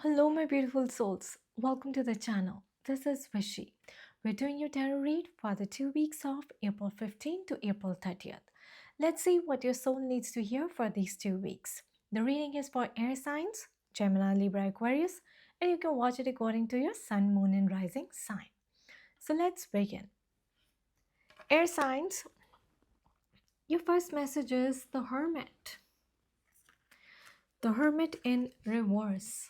Hello, my beautiful souls. Welcome to the channel. This is Vishy. We're doing your tarot read for the 2 weeks of April 15th to April 30th. Let's see what your soul needs to hear for these 2 weeks. The reading is for air signs, Gemini, Libra, Aquarius, and you can watch it according to your sun, moon, and rising sign. So let's begin. Air signs, your first message is the Hermit. The Hermit in reverse.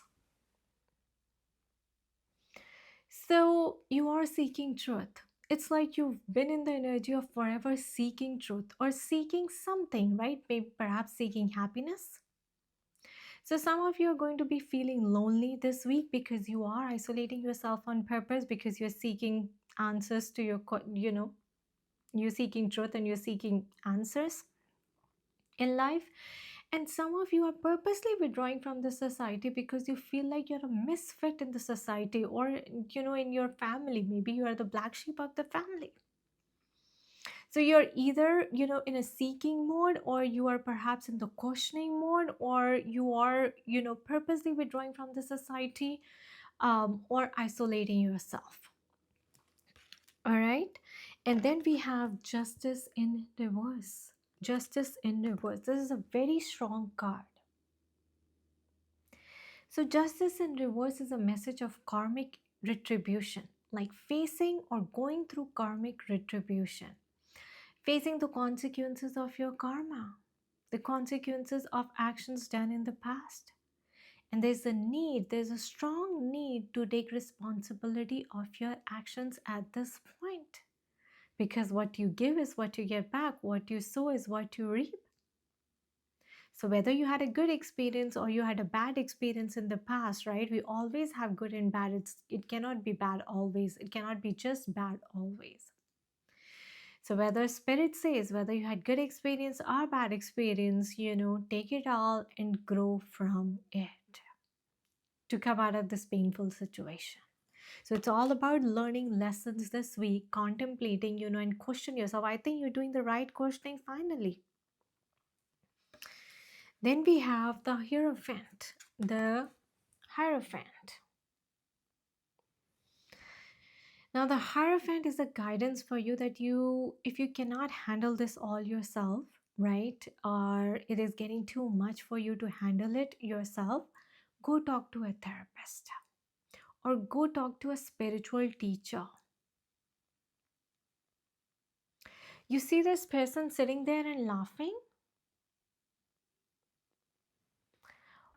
So you are seeking truth. It's like you've been in the energy of forever seeking truth or seeking something, right? Maybe perhaps seeking happiness. So some of you are going to be feeling lonely this week because you are isolating yourself on purpose because you're seeking answers to you're seeking truth and you're seeking answers in life. And some of you are purposely withdrawing from the society because you feel like you're a misfit in the society or, in your family. Maybe you are the black sheep of the family. So you're either, in a seeking mode, or you are perhaps in the questioning mode, or you are, purposely withdrawing from the society or isolating yourself. All right. And then we have justice in reverse. Justice in reverse. This is a very strong card. So, justice in reverse is a message of karmic retribution, like facing or going through karmic retribution, facing the consequences of your karma, the consequences of actions done in the past. And there's a strong need to take responsibility of your actions at this point. Because what you give is what you get back, what you sow is what you reap. So whether you had a good experience or you had a bad experience in the past, right? We always have good and bad. It cannot be bad always. It cannot be just bad always. So whether spirit says whether you had good experience or bad experience, take it all and grow from it to come out of this painful situation. So it's all about learning lessons this week, contemplating, and question yourself. I think you're doing the right questioning finally. Then we have the Hierophant, the Hierophant. Now, the Hierophant is a guidance for you that if you cannot handle this all yourself, right, or it is getting too much for you to handle it yourself, go talk to a therapist or go talk to a spiritual teacher. You see this person sitting there and laughing?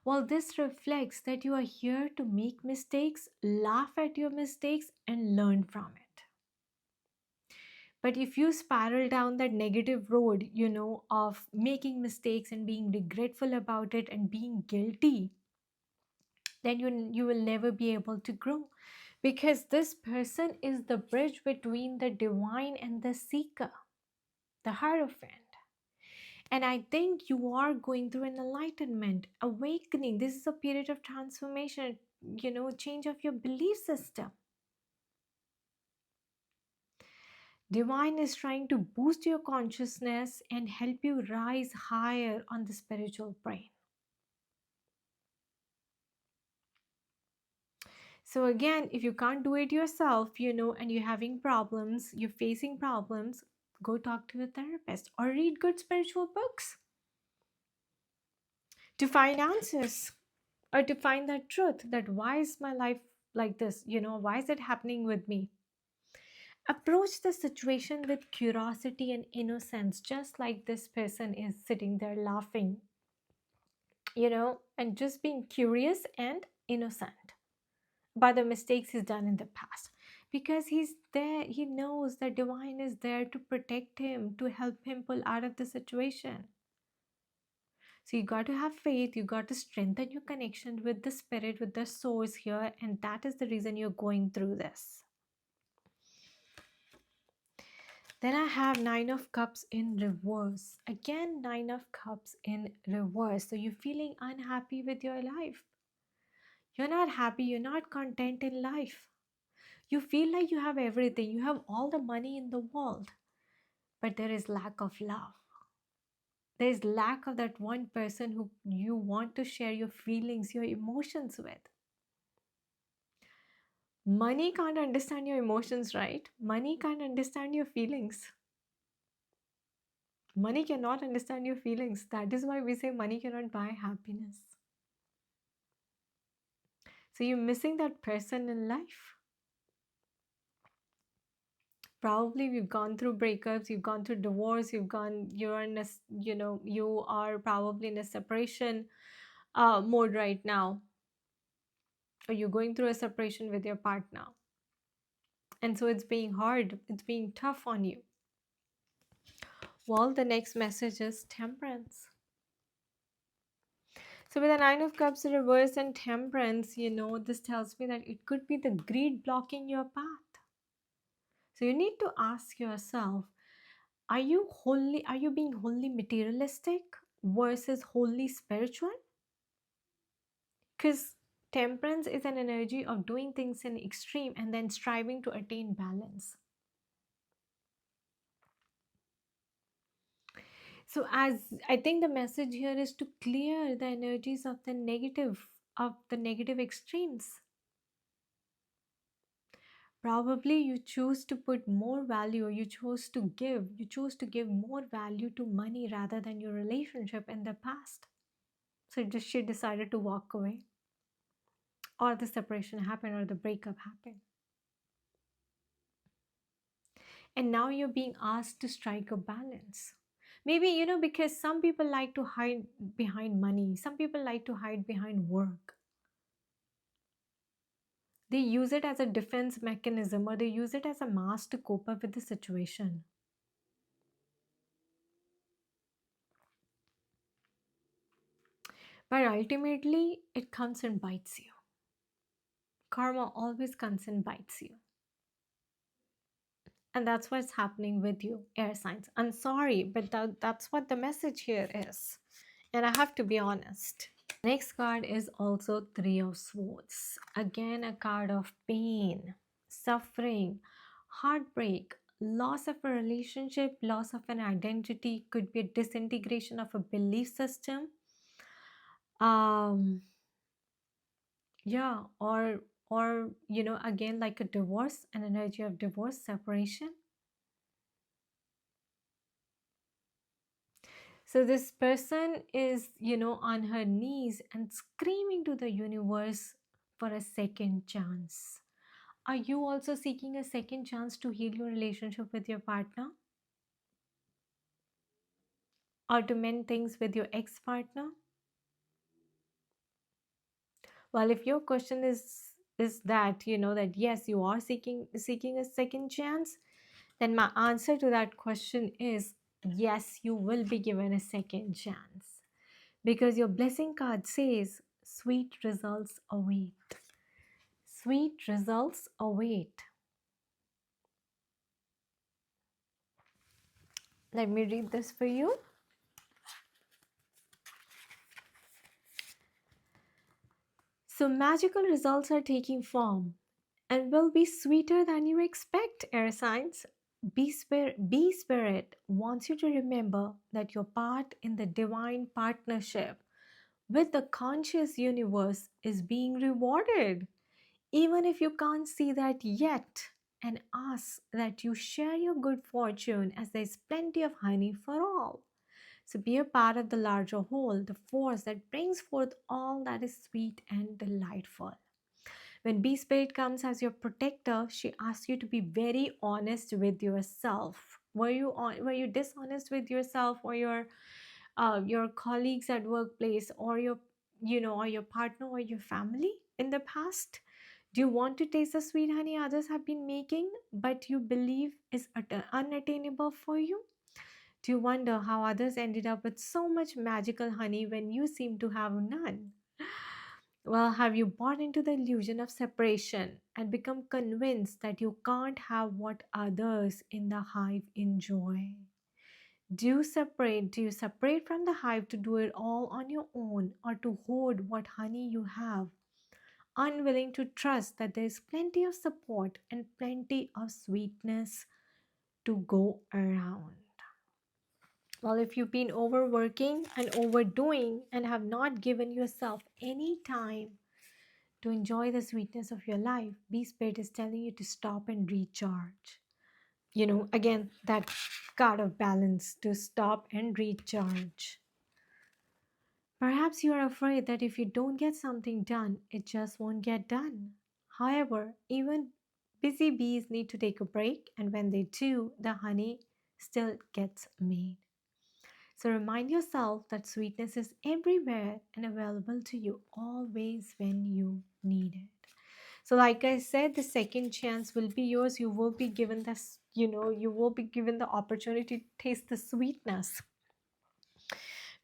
Well, this reflects that you are here to make mistakes, laugh at your mistakes, and learn from it. But if you spiral down that negative road, of making mistakes and being regretful about it and being guilty, then you will never be able to grow. Because this person is the bridge between the divine and the seeker, the Hierophant. And I think you are going through an enlightenment, awakening. This is a period of transformation, change of your belief system. Divine is trying to boost your consciousness and help you rise higher on the spiritual plane. So again, if you can't do it yourself, and you're having problems, you're facing problems, go talk to a therapist or read good spiritual books to find answers or to find that truth, that why is my life like this? Why is it happening with me? Approach the situation with curiosity and innocence, just like this person is sitting there laughing, and just being curious and innocent by the mistakes he's done in the past. Because he's there, he knows that divine is there to protect him, to help him pull out of the situation. So you got to have faith, you got to strengthen your connection with the spirit, with the source here, and that is the reason you're going through this. Then I have Nine of Cups in reverse. Again, Nine of Cups in reverse. So you're feeling unhappy with your life. You're not happy, you're not content in life. You feel like you have everything, you have all the money in the world, but there is lack of love. There is lack of that one person who you want to share your feelings, your emotions with. Money can't understand your emotions, right? Money can't understand your feelings. Money cannot understand your feelings. That is why we say money cannot buy happiness. So you're missing that person in life. Probably you've gone through breakups, you've gone through divorce, you're in a, you are probably in a separation mode right now, or you're going through a separation with your partner. And so it's being hard, it's being tough on you. Well, the next message is temperance. So with the Nine of Cups reverse and temperance, this tells me that it could be the greed blocking your path. So you need to ask yourself, are you being wholly materialistic versus wholly spiritual? Because temperance is an energy of doing things in extreme and then striving to attain balance. So as I think the message here is to clear the energies of the negative extremes. Probably you choose to put more value, or you choose to give more value to money rather than your relationship in the past. So just she decided to walk away, or the separation happened, or the breakup happened. And now you're being asked to strike a balance. Maybe, because some people like to hide behind money, some people like to hide behind work. They use it as a defense mechanism, or they use it as a mask to cope up with the situation. But ultimately, it comes and bites you. Karma always comes and bites you. And that's what's happening with you, air signs. I'm sorry, but that's what the message here is. And I have to be honest. Next card is also Three of Swords. Again, a card of pain, suffering, heartbreak, loss of a relationship, loss of an identity, could be a disintegration of a belief system. Yeah, or again, like a divorce, an energy of divorce, separation. So this person is, on her knees and screaming to the universe for a second chance. Are you also seeking a second chance to heal your relationship with your partner, or to mend things with your ex-partner? Well, if your question is that, that yes, you are seeking a second chance, then my answer to that question is yes, you will be given a second chance, because your blessing card says sweet results await. Sweet results await. Let me read this for you. So, magical results are taking form and will be sweeter than you expect, air signs. Be Spirit wants you to remember that your part in the divine partnership with the conscious universe is being rewarded, even if you can't see that yet, and ask that you share your good fortune, as there's plenty of honey for all. So be a part of the larger whole, the force that brings forth all that is sweet and delightful. When Bee Spirit comes as your protector, she asks you to be very honest with yourself. Were you dishonest with yourself, or your colleagues at workplace, or or your partner, or your family in the past? Do you want to taste the sweet honey others have been making, but you believe is unattainable for you? Do you wonder how others ended up with so much magical honey when you seem to have none? Well, have you bought into the illusion of separation and become convinced that you can't have what others in the hive enjoy? Do you separate from the hive to do it all on your own, or to hoard what honey you have, unwilling to trust that there is plenty of support and plenty of sweetness to go around? Well, if you've been overworking and overdoing and have not given yourself any time to enjoy the sweetness of your life. Bee Spirit is telling you to stop and recharge. Again, that card of balance, to stop and recharge. Perhaps you are afraid that if you don't get something done, it just won't get done. However, even busy bees need to take a break, and when they do, the honey still gets made. So remind yourself that sweetness is everywhere and available to you always when you need it. So, like I said, the second chance will be yours. You will be given this, you will be given the opportunity to taste the sweetness.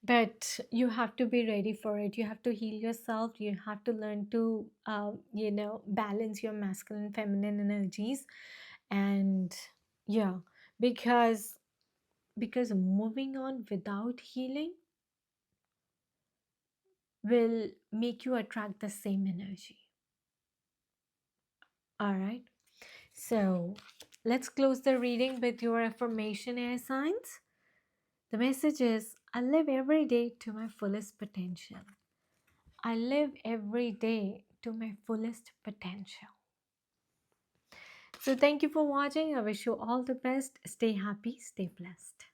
But you have to be ready for it. You have to heal yourself. You have to learn to, balance your masculine and feminine energies. And yeah, because moving on without healing will make you attract the same energy. All right. So let's close the reading with your affirmation, air signs. The message is, I live every day to my fullest potential. I live every day to my fullest potential. So thank you for watching. I wish you all the best. Stay happy, stay blessed.